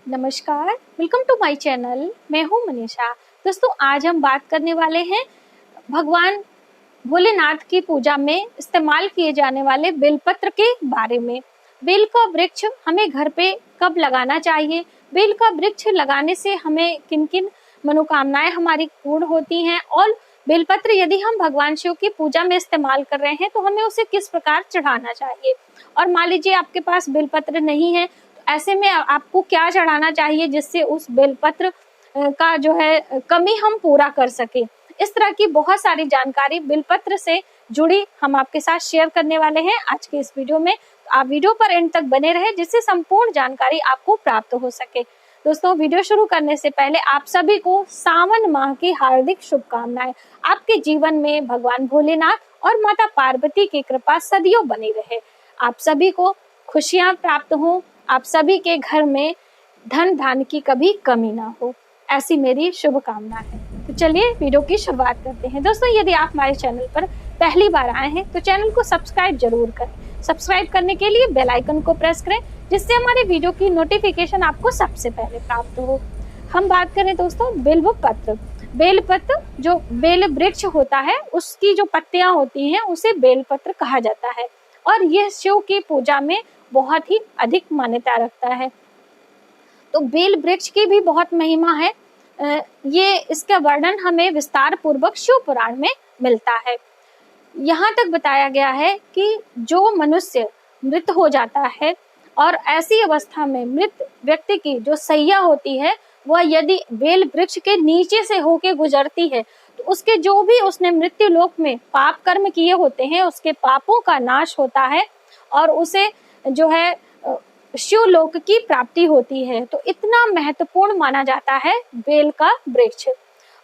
नमस्कार, welcome to my channel. मैं हूं मनीषा। दोस्तों, आज हम बात करने वाले हैं भगवान भोलेनाथ की पूजा में इस्तेमाल किए जाने वाले बेलपत्र के बारे में। बेल का वृक्ष हमें घर पे कब लगाना चाहिए, बेल का वृक्ष लगाने से हमें किन किन मनोकामनाएं हमारी पूर्ण होती हैं, और बेलपत्र यदि हम भगवान शिव की पूजा में इस्तेमाल कर रहे हैं तो हमें उसे किस प्रकार चढ़ाना चाहिए। और मान लीजिए आपके पास बेलपत्र नहीं है, ऐसे में आपको क्या चढ़ाना चाहिए जिससे उस बेलपत्र का जो है कमी हम पूरा कर सके। इस तरह की बहुत सारी जानकारी बेलपत्र से जुड़ी हम आपके साथ शेयर करने वाले हैं आज के इस वीडियो में। आप वीडियो पर एंड तक बने रहे जिससे संपूर्ण जानकारी आपको प्राप्त हो सके। दोस्तों, वीडियो शुरू करने से पहले आप सभी को सावन माह की हार्दिक शुभकामनाएं। आपके जीवन में भगवान भोलेनाथ और माता पार्वती की कृपा सदियों बनी रहे। आप सभी को खुशियां प्राप्त हो, आप सभी के घर में धन धान की कभी कमी ना हो, ऐसी मेरी शुभकामना है। तो चलिए वीडियो की शुरुआत करते हैं। दोस्तों, यदि आप हमारे चैनल पर पहली बार आए हैं तो चैनल को सब्सक्राइब जरूर करें। सब्सक्राइब करने के लिए बेल आइकन को प्रेस करें जिससे हमारे वीडियो की नोटिफिकेशन आपको सबसे पहले प्राप्त हो। हम बात करें दोस्तों बेलपत्र। बेलपत्र जो बेल वृक्ष होता है उसकी जो पत्तियां होती हैं उसे बेलपत्र कहा जाता है, और यह शिव की पूजा में बहुत ही अधिक मान्यता रखता है। तो बेल वृक्ष की भी बहुत महिमा है। ये इसका वर्णन हमें विस्तार पूर्वक शिव पुराण में मिलता है। यहाँ तक बताया गया है कि जो मनुष्य मृत हो जाता है और ऐसी अवस्था में मृत व्यक्ति की जो सैया होती है वह यदि बेल वृक्ष के नीचे से होके गुजरती है तो उसके जो भी उसने मृत्यु लोक में पाप कर्म किए होते हैं उसके पापों का नाश होता है और उसे जो है शिव लोक की प्राप्ति होती है। तो इतना महत्वपूर्ण माना जाता है बेल का वृक्ष।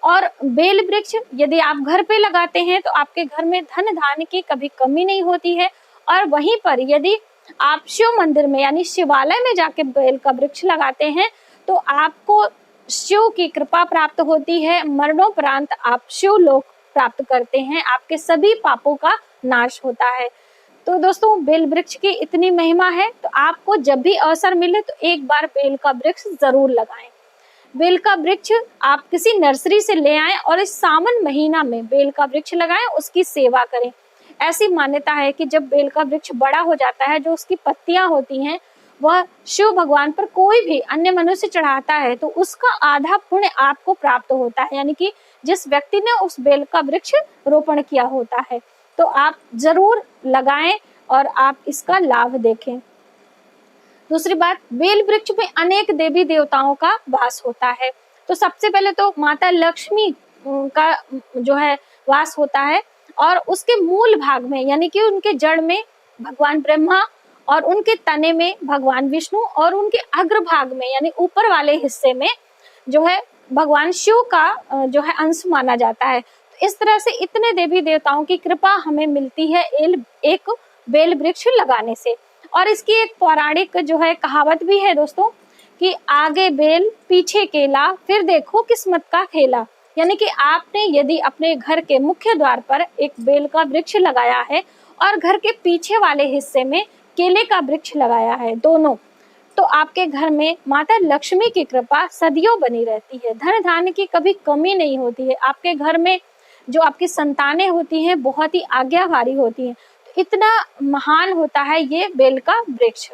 और बेल वृक्ष यदि आप घर पे लगाते हैं तो आपके घर में धन धान्य की कभी कमी नहीं होती है। और वहीं पर यदि आप शिव मंदिर में यानी शिवालय में जाके बेल का वृक्ष लगाते हैं तो आपको शिव की कृपा प्राप्त होती है। मरणोपरांत आप शिव लोक प्राप्त करते हैं, आपके सभी पापों का नाश होता है। तो दोस्तों, बेल वृक्ष की इतनी महिमा है तो आपको जब भी अवसर मिले तो एक बार बेल का वृक्ष जरूर लगाएं। बेल का वृक्ष आप किसी नर्सरी से ले आएं और इस सावन महीना में बेल का वृक्ष लगाएं, उसकी सेवा करें। ऐसी मान्यता है कि जब बेल का वृक्ष बड़ा हो जाता है, जो उसकी पत्तियां होती हैं वह शिव भगवान पर कोई भी अन्य मनुष्य चढ़ाता है तो उसका आधा पुण्य आपको प्राप्त होता है, यानी कि जिस व्यक्ति ने उस बेल का वृक्ष रोपण किया होता है। तो आप जरूर लगाएं और आप इसका लाभ देखें। दूसरी बात, बेल वृक्ष में अनेक देवी देवताओं का वास होता है। तो सबसे पहले तो माता लक्ष्मी का जो है वास होता है, और उसके मूल भाग में यानी कि उनके जड़ में भगवान ब्रह्मा, और उनके तने में भगवान विष्णु, और उनके अग्रभाग में यानी ऊपर वाले हिस्से में जो है भगवान शिव का जो है अंश माना जाता है। तो इस तरह से इतने देवी देवताओं की कृपा हमें मिलती है एक बेल वृक्ष लगाने से। और इसकी एक पौराणिक जो है कहावत भी है दोस्तों कि आगे बेल पीछे केला फिर देखो किस्मत का खेला। यानी कि आपने यदि अपने घर के मुख्य द्वार पर एक बेल का वृक्ष लगाया है और घर के पीछे वाले हिस्से में केले का वृक्ष लगाया है, दोनों, तो आपके घर में माता लक्ष्मी की कृपा सदियों बनी रहती है। धन धान्य की कभी कमी नहीं होती है। आपके घर में जो आपकी संतानें होती हैं बहुत ही आज्ञाकारी होती हैं। तो इतना महान होता है ये बेल का वृक्ष।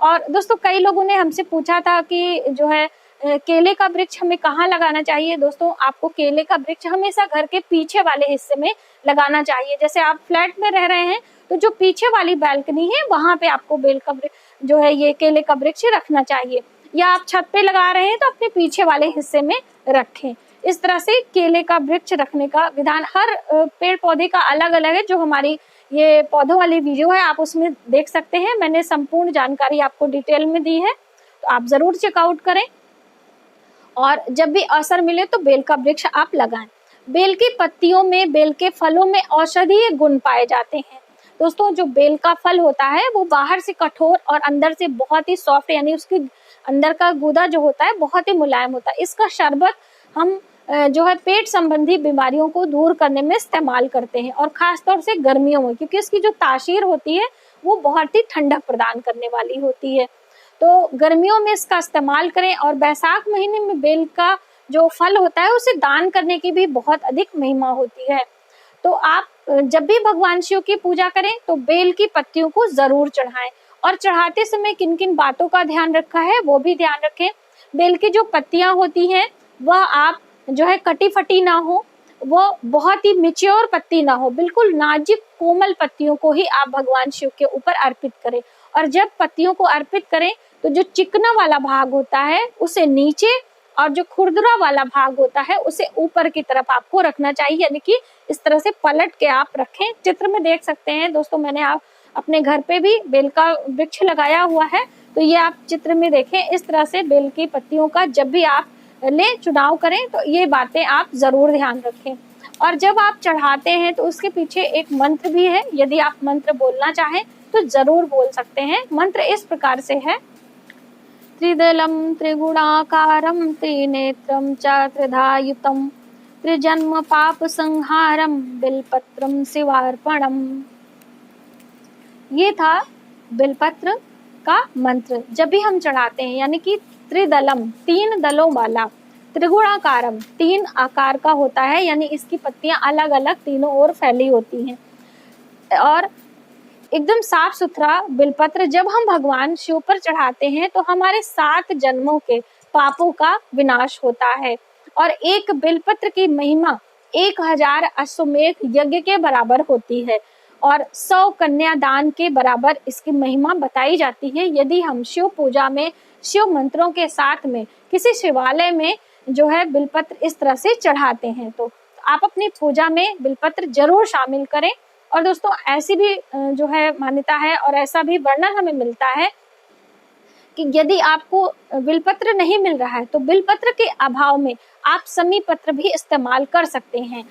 और दोस्तों, कई लोगों ने हमसे पूछा था कि जो है केले का वृक्ष हमें कहाँ लगाना चाहिए। दोस्तों, आपको केले का वृक्ष हमेशा घर के पीछे वाले हिस्से में लगाना चाहिए। जैसे आप फ्लैट में रह रहे हैं तो जो पीछे वाली बालकनी है वहां पे आपको बेल का जो है ये केले का वृक्ष रखना चाहिए, या आप छत पे लगा रहे हैं तो अपने पीछे वाले हिस्से में रखें। इस तरह से केले का वृक्ष रखने का विधान हर पेड़ पौधे का अलग अलग है। जो हमारी ये पौधों वाली वीडियो है आप उसमें देख सकते हैं, मैंने संपूर्ण जानकारी आपको डिटेल में दी है, तो आप जरूर चेकआउट करें। और जब भी अवसर मिले तो बेल का वृक्ष आप लगाएं। बेल की पत्तियों में, बेल के फलों में औषधीय गुण पाए जाते हैं। दोस्तों, जो बेल का फल होता है वो बाहर से कठोर और अंदर से बहुत ही सॉफ्ट, यानी उसके अंदर का गूदा जो होता है बहुत ही मुलायम होता है। इसका शरबत हम जो है पेट संबंधी बीमारियों को दूर करने में इस्तेमाल करते हैं, और खासतौर से गर्मियों में, क्योंकि इसकी जो तासीर होती है वो बहुत ही ठंडक प्रदान करने वाली होती है। तो गर्मियों में इसका इस्तेमाल करें। और बैसाख महीने में बेल का जो फल होता है उसे दान करने की भी बहुत अधिक महिमा होती है। तो आप जब भी भगवान शिव की पूजा करें तो बेल की पत्तियों को जरूर चढ़ाएं। और चढ़ाते समय किन किन बातों का ध्यान रखा है वो भी ध्यान रखें। बेल की जो पत्तियां होती हैं वह आप जो है कटी फटी ना हो, वो बहुत ही मैच्योर पत्ती ना हो, बिल्कुल नाजुक कोमल पत्तियों को ही आप भगवान शिव के ऊपर अर्पित करें। और जब पत्तियों को अर्पित करें तो जो चिकना वाला भाग होता है उसे नीचे और जो खुरदुरा वाला भाग होता है उसे ऊपर की तरफ आपको रखना चाहिए, यानी कि इस तरह से पलट के आप रखें। चित्र में देख सकते हैं दोस्तों, मैंने अपने घर पे भी बेल का वृक्ष लगाया हुआ है, तो ये आप चित्र में देखें। इस तरह से बेल की पत्तियों का जब भी आप चुनाव करें तो ये बातें आप जरूर ध्यान रखें। और जब आप चढ़ाते हैं तो उसके पीछे एक मंत्र भी है, यदि आप मंत्र बोलना चाहें तो जरूर बोल सकते हैं। मंत्र इस प्रकार से है, त्रिदलम त्रिगुणाकारम त्रिनेत्रम च त्रिधायुतम त्रिजन्म पाप संहारम बिलपत्रम शिवार्पणम। ये था बिलपत्र का मंत्र। जब भी हम चढ़ाते हैं, यानी कि त्रिदलम 3 दलों वाला, त्रिगुणाकारम 3 आकार का होता है, यानी इसकी पत्तियां अलग अलग तीनों ओर फैली होती हैं, और एकदम साफ सुथरा बिलपत्र जब हम भगवान शिव पर चढ़ाते हैं तो हमारे 7 जन्मों के पापों का विनाश होता है। और एक बिलपत्र की महिमा 1000 अश्वमेध यज्ञ के बराबर होती है और 100 कन्यादान के बराबर इसकी महिमा बताई जाती है। यदि हम शिव पूजा में शिव मंत्रों के साथ में किसी शिवालय में जो है बिलपत्र इस तरह से चढ़ाते हैं तो आप अपनी पूजा में बिलपत्र जरूर शामिल करें। और दोस्तों ऐसी भी जो है मान्यता है और ऐसा भी वर्णन हमें मिलता है कि यदि आपको बिलपत्र नहीं मिल रहा है तो बिलपत्र के अभाव में आप समी पत्र भी इस्तेमाल कर सकते हैं।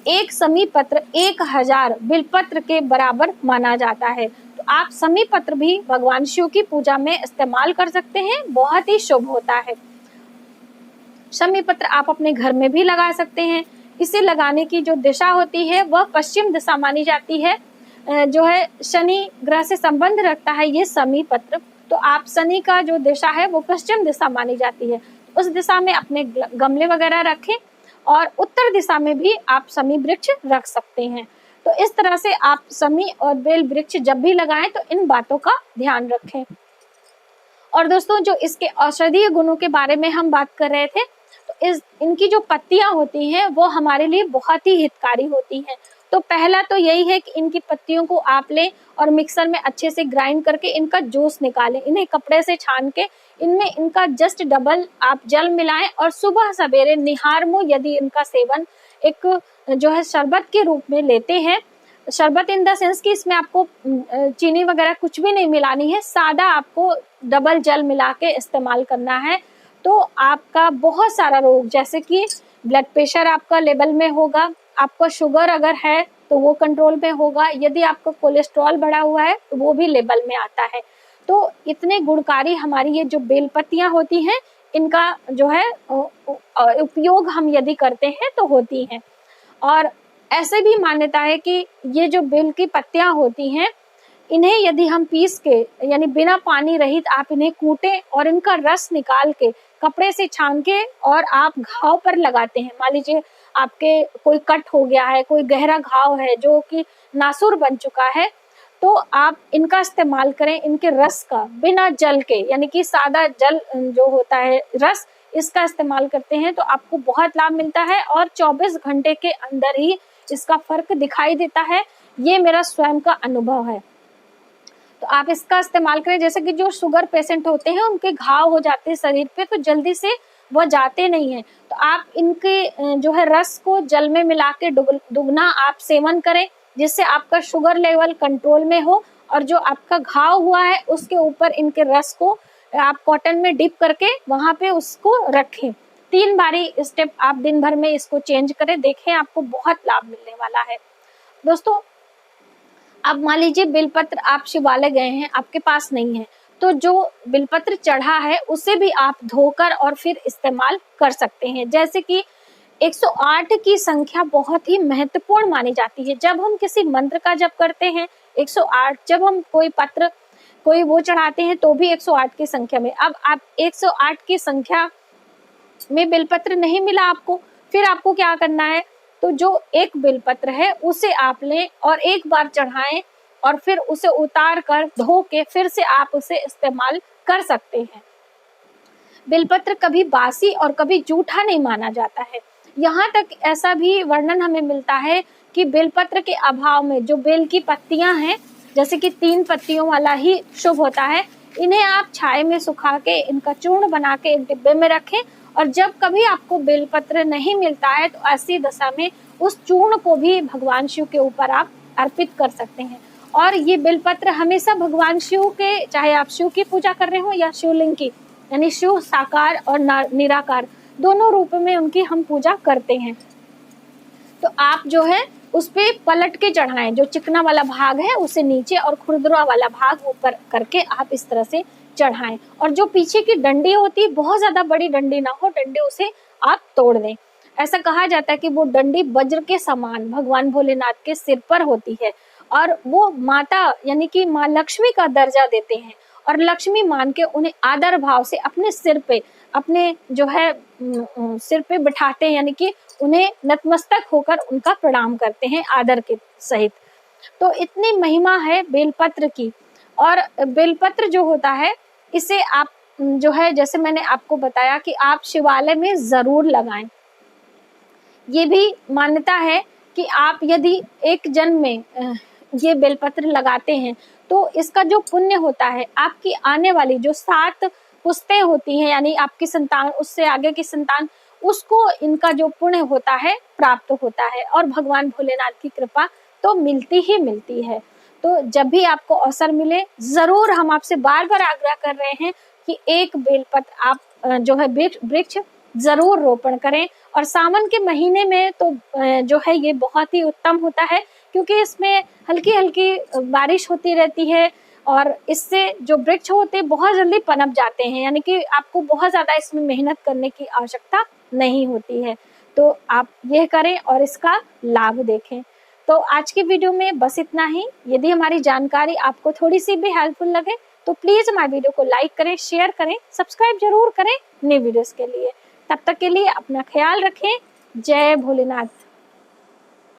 एक समी पत्र 1000 बिलपत्र के बराबर माना जाता है, तो आप समी पत्र भी भगवान शिव की पूजा में इस्तेमाल कर सकते हैं, बहुत ही शुभ होता है। समी पत्र आप अपने घर में भी लगा सकते हैं। इसे लगाने की जो दिशा होती है वह पश्चिम दिशा मानी जाती है, जो है शनि ग्रह से संबंध रखता है ये समी पत्र, तो आप शनि का जो दिशा है वो पश्चिम दिशा मानी जाती है, उस दिशा में अपने गमले वगैरह रखें। और उत्तर दिशा में भी आप समी वृक्ष रख सकते हैं। तो इस तरह से आप समी और बेल वृक्ष जब भी लगाएं तो इन बातों का ध्यान रखें। और दोस्तों जो इसके औषधीय गुणों के बारे में हम बात कर रहे थे, तो इनकी जो पत्तियां होती हैं वो हमारे लिए बहुत ही हितकारी होती हैं। तो पहला तो यही है कि इनकी पत्तियों को आप लें और मिक्सर में अच्छे से ग्राइंड करके इनका जूस निकालें, इन्हें कपड़े से छान के इनमें इनका जस्ट डबल आप जल मिलाएं और सुबह सवेरे निहार मुंह यदि इनका सेवन एक जो है शरबत के रूप में लेते हैं, शरबत इन द सेंस कि इसमें आपको चीनी वगैरह कुछ भी नहीं मिलानी है, सादा आपको डबल जल मिला के इस्तेमाल करना है, तो आपका बहुत सारा रोग जैसे कि ब्लड प्रेशर आपका लेवल में होगा, आपका शुगर अगर है तो वो कंट्रोल में होगा, यदि आपका कोलेस्ट्रॉल बढ़ा हुआ है तो वो भी लेवल में आता है। तो इतने गुणकारी हमारी ये जो बेल पत्तियां होती हैं इनका जो है उपयोग हम यदि करते हैं तो होती हैं। और ऐसे भी मान्यता है कि ये जो बेल की पत्तियां होती हैं इन्हें यदि हम पीस के यानी बिना पानी रहित आप इन्हें कूटें और इनका रस निकाल के कपड़े से छान के और आप घाव पर लगाते हैं, मान लीजिए आपके कोई कट हो गया है, कोई गहरा घाव है जो कि नासूर बन चुका है, तो आप इनका इस्तेमाल करें, इनके रस का बिना जल के, यानी कि सादा जल जो होता है रस, इसका इस्तेमाल करते हैं तो आपको बहुत लाभ मिलता है और 24 घंटे के अंदर ही इसका फर्क दिखाई देता है। ये मेरा स्वयं का अनुभव है। तो आप इसका इस्तेमाल करें। जैसे कि जो शुगर पेशेंट होते हैं उनके घाव हो जाते हैं शरीर पे तो जल्दी से वो जाते नहीं हैं, तो आप इनके जो है रस को जल में मिला के दुगना आप सेवन करें, जिससे आपका शुगर लेवल कंट्रोल में हो और जो आपका घाव हुआ है उसके ऊपर इनके रस को आप कॉटन में डिप करके वहां पे उसको रखें। 3 बारी स्टेप आप दिन भर में इसको चेंज करें, देखें आपको बहुत लाभ मिलने वाला है। दोस्तों अब मान लीजिए बिलपत्र आप शिवालय गए हैं, आपके पास नहीं है, तो जो बिलपत्र चढ़ा है उसे भी आप धोकर और फिर इस्तेमाल कर सकते हैं। जैसे कि 108 की संख्या बहुत ही महत्वपूर्ण मानी जाती है। जब हम किसी मंत्र का जप करते हैं 108, जब हम कोई पत्र कोई वो चढ़ाते हैं तो भी 108 की संख्या में। अब आप 108 की संख्या में बेलपत्र नहीं मिला आपको, फिर आपको क्या करना है, तो जो एक बेलपत्र है उसे आप लें और एक बार चढ़ाएं और फिर उसे उतार कर धो के फिर से आप उसे इस्तेमाल कर सकते हैं। बेलपत्र कभी बासी और कभी जूठा नहीं माना जाता है। यहाँ तक ऐसा भी वर्णन हमें मिलता है कि बेलपत्र के अभाव में जो बेल की पत्तियां हैं, जैसे कि 3 पत्तियों वाला ही शुभ होता है, इन्हें आप छाये में सुखा के इनका चूर्ण बना के एक डिब्बे में रखें और जब कभी आपको बेलपत्र नहीं मिलता है तो ऐसी दशा में उस चूर्ण को भी भगवान शिव के ऊपर आप अर्पित कर सकते हैं। और ये बेलपत्र हमेशा भगवान शिव के, चाहे आप शिव की पूजा कर रहे हो या शिवलिंग की, यानी शिव साकार और निराकार दोनों रूप में उनकी हम पूजा करते हैं, तो आप जो है उस पे पलट के चढ़ाएं। जो चिकना वाला भाग है उसे नीचे और खुरदुरा वाला भाग ऊपर करके आप इस तरह से चढ़ाएं। और जो पीछे की डंडी होती है, बहुत ज्यादा बड़ी डंडी ना हो डंडी, उसे आप तोड़ दें। ऐसा कहा जाता है कि वो डंडी वज्र के समान भगवान भोलेनाथ के सिर पर होती है और वो माता यानी कि माँ लक्ष्मी का दर्जा देते हैं और लक्ष्मी मान के उन्हें आदर भाव से अपने सिर पे, अपने जो है सिर पे बिठाते हैं, यानी कि उन्हें नतमस्तक होकर उनका प्रणाम करते हैं आदर के सहित। तो इतनी महिमा है बेलपत्र की। और बेलपत्र जो होता है इसे आप जो है, जैसे मैंने आपको बताया कि आप शिवालय में जरूर लगाएं। ये भी मान्यता है कि आप यदि एक जन्म में ये बेलपत्र लगाते हैं तो इसका जो पुण्य होता है, आपकी आने वाली जो 7 पुश्तें होती हैं, यानी आपकी संतान, उससे आगे की संतान, उसको इनका जो पुण्य होता है प्राप्त होता है और भगवान भोलेनाथ की कृपा तो मिलती ही मिलती है। तो जब भी आपको अवसर मिले, जरूर हम आपसे बार बार आग्रह कर रहे हैं कि एक बेलपत्र आप जो है वृक्ष जरूर रोपण करें। और सावन के महीने में तो जो है ये बहुत ही उत्तम होता है, क्योंकि इसमें हल्की हल्की बारिश होती रहती है और इससे जो वृक्ष होते हैं बहुत जल्दी पनप जाते हैं, यानी कि आपको बहुत ज्यादा इसमें मेहनत करने की आवश्यकता नहीं होती है। तो आप ये करें और इसका लाभ देखें। तो आज की वीडियो में बस इतना ही। यदि हमारी जानकारी आपको थोड़ी सी भी हेल्पफुल लगे तो प्लीज हमारे वीडियो को लाइक करें, शेयर करें, सब्सक्राइब जरूर करें नए वीडियोस के लिए। तब तक के लिए अपना ख्याल रखें। जय भोलेनाथ।